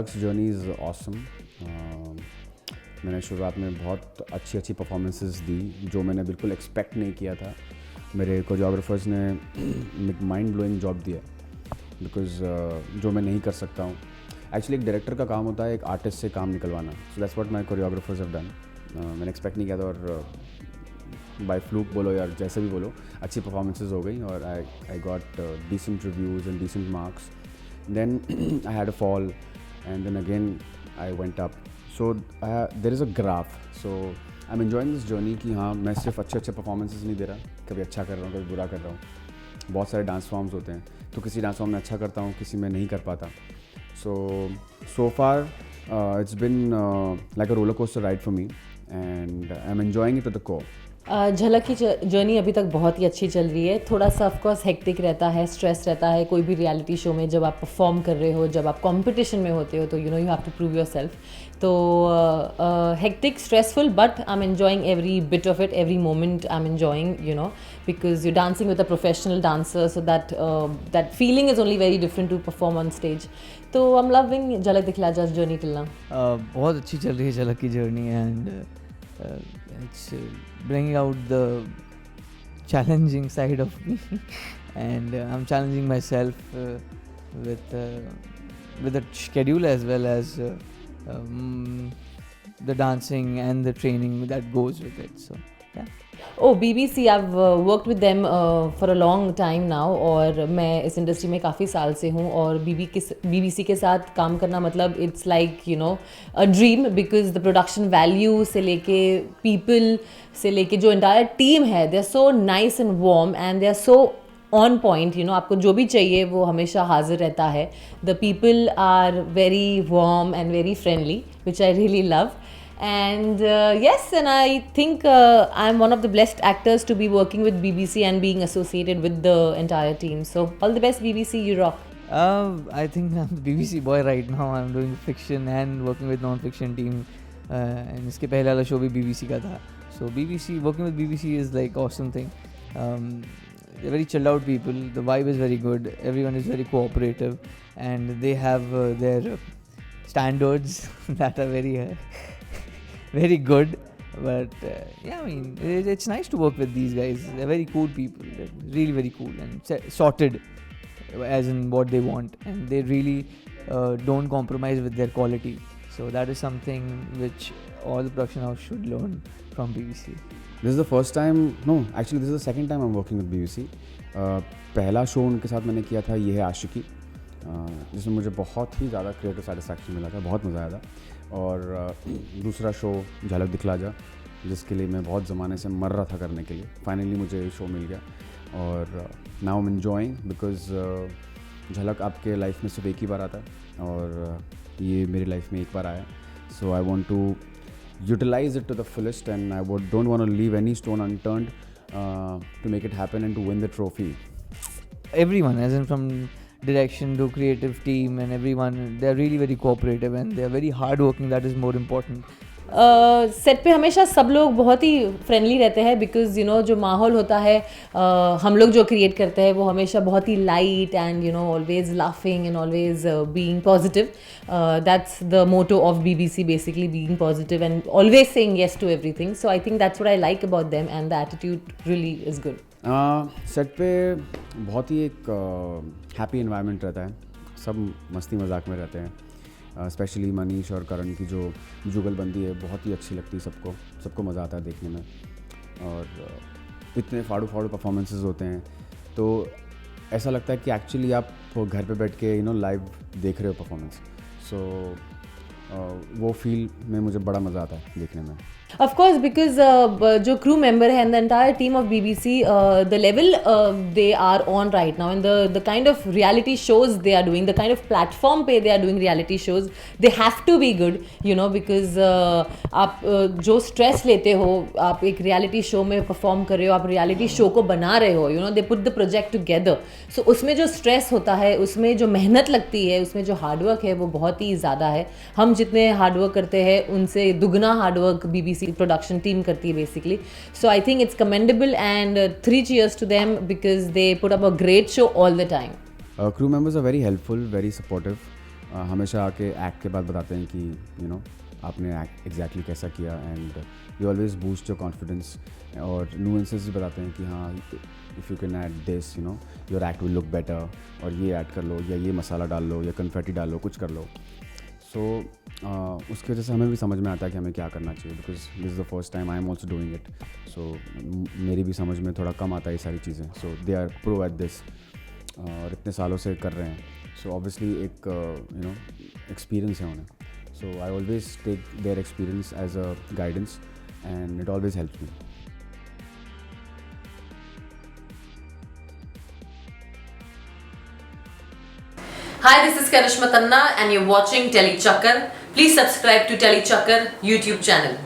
झलक्स journey is awesome. मैंने शुरुआत में बहुत अच्छी परफॉर्मेंसेस दी जो मैंने बिल्कुल एक्सपेक्ट नहीं किया था। मेरे कोरियोग्राफर्स ने माइंड ब्लोइंग जॉब दिया बिकॉज जो मैं नहीं कर सकता हूँ। एक्चुअली एक डायरेक्टर का काम होता है एक आर्टिस्ट से काम निकलवाना, so that's what my choreographers have done. मैंने एक्सपेक्ट नहीं किया था और बाय फ्लूक बोलो या जैसे भी बोलो अच्छी परफॉर्मेंसेज हो गई और I got decent reviews and decent marks. Then I had a fall and then again I went up. So there is a graph. So I am enjoying this journey कि हाँ मैं सिर्फ अच्छे परफॉर्मेंसेज नहीं दे रहा, कभी अच्छा कर रहा हूँ कभी बुरा कर रहा हूँ। बहुत सारे डांस फॉर्म्स होते हैं तो किसी डांस फॉर्म में अच्छा करता हूँ, किसी में नहीं कर पाता। So far it's been like a roller coaster ride for me and I'm enjoying it to the core. झलक की जर्नी अभी तक बहुत ही अच्छी चल रही है। थोड़ा सा ऑफकोर्स हेक्टिक रहता है, स्ट्रेस रहता है कोई भी रियलिटी शो में। जब आप परफॉर्म कर रहे हो, जब आप कंपटीशन में होते हो तो you have to prove yourself. तो hectic, stressful, but I am enjoying every bit of it, every moment I am enjoying, because you're dancing with a professional dancer, so that feeling is only very different to perform on stage. तो I'm loving झलक दिखला जा's journey till now. बहुत अच्छी चल रही है झलक की journey and it's bringing out the challenging side of me and I'm challenging myself with the schedule as well as the dancing and the training that goes with it. So yeah. Oh, BBC, I've worked with them for a long time now और मैं इस industry में काफ़ी साल से हूँ और BBC के साथ काम करना मतलब it's like a dream, because the production value से लेके पीपल से लेके जो एंटायर टीम है, they are so nice and warm and they are so on point. आपको जो भी चाहिए वो हमेशा हाजिर रहता है। The people are very warm and very friendly, which I really love. And yes, and I think I'm one of the blessed actors to be working with BBC and being associated with the entire team. So all the best, BBC, you rock. I think I'm the BBC boy right now. I'm doing fiction and working with non-fiction team. And इसके पहले वाला show भी BBC का था. So BBC, working with BBC is like awesome thing. They're very chilled out people. The vibe is very good. Everyone is very cooperative, and they have their standards that are very good. But yeah, I mean it's nice to work with these guys. They're very cool people. They're really very cool and sorted as in what they want, and they really don't compromise with their quality. So that is something which all the production house should learn from BBC. This is the first time, no actually this is the second time I'm working with BBC. पहला show उनके साथ मैंने किया था ये है आशिकी, जिसमें मुझे बहुत ही ज़्यादा क्रिएटिव सेटिस्फैक्शन मिला था, बहुत मज़ा आया था। और दूसरा शो झलक दिखला जा, जिसके लिए मैं बहुत ज़माने से मर रहा था करने के लिए, फाइनली मुझे शो मिल गया और now I am enjoying because झलक आपके लाइफ में सिर्फ एक ही बार आता है और ये मेरी लाइफ में एक बार आया। So I want to utilize it to the fullest and I don't want to leave any stone unturned to make it happen and to win the trophy. Everyone, as in from direction to creative team and everyone, they're really very cooperative and they're very hard working. That is more important. Set पे हमेशा सब लोग बहुत ही friendly रहते हैं, because जो माहौल होता है हम लोग जो क्रिएट करते हैं वो हमेशा बहुत ही light and always laughing and always being positive. That's the motto of BBC, basically being positive and always saying yes to everything. So I think that's what I like about them and the attitude really is good. Set पे बहुत ही एक happy environment रहता है, सब मस्ती मजाक में रहते हैं. स्पेशली मनीष और करण की जो जुगलबंदी है बहुत ही अच्छी लगती है सबको मज़ा आता है देखने में. और इतने फाड़ू परफॉर्मेंसेस होते हैं तो ऐसा लगता है कि एक्चुअली आप घर पे बैठ के लाइव देख रहे हो परफॉर्मेंस. सो वो फील में मुझे बड़ा मज़ा आता है देखने में. Of course, because जो crew member है and the entire team of BBC, the level they are on right now and the kind of reality shows they are doing, the kind of platform पे they are doing reality shows, they have to be good, because आप जो stress लेते हो, आप एक reality show में perform कर रहे हो, आप reality show को बना रहे हो, they put the project together. So उसमें जो stress होता है, उसमें जो मेहनत लगती है, उसमें जो hard work है वो बहुत ही ज़्यादा है. हम जितने hard work करते हैं उनसे दुगना hard work BBC production team करती है basically. So I think it's commendable and 3 cheers to them because they put up a great show all the time. Crew members are very helpful, very supportive. हमेशा आके act के बाद बताते हैं कि you know आपने एक्ट एग्जैक्टली कैसा किया, and you always boost your confidence, और नुएंसेस भी बताते हैं कि हाँ if you can add this you know your act will look better, और ये ऐड कर लो, या ये मसाला डाल लो, या कन्फेटी डाल लो, कुछ कर लो. सो उसकी वजह से हमें भी समझ में आता है कि हमें क्या करना चाहिए, because this is the first time I am also doing it. So मेरी भी समझ में थोड़ा कम आता है ये सारी चीज़ें. So they are pro at this, और इतने सालों से कर रहे हैं. सो ऑब्वियसली एक यू नो एक्सपीरियंस है उन्हें. So I always take their experience as a guidance, and it always helps me. Hi, this is Karishma Tanna and you're watching Telly Chakkar. Please subscribe to Telly Chakkar YouTube channel.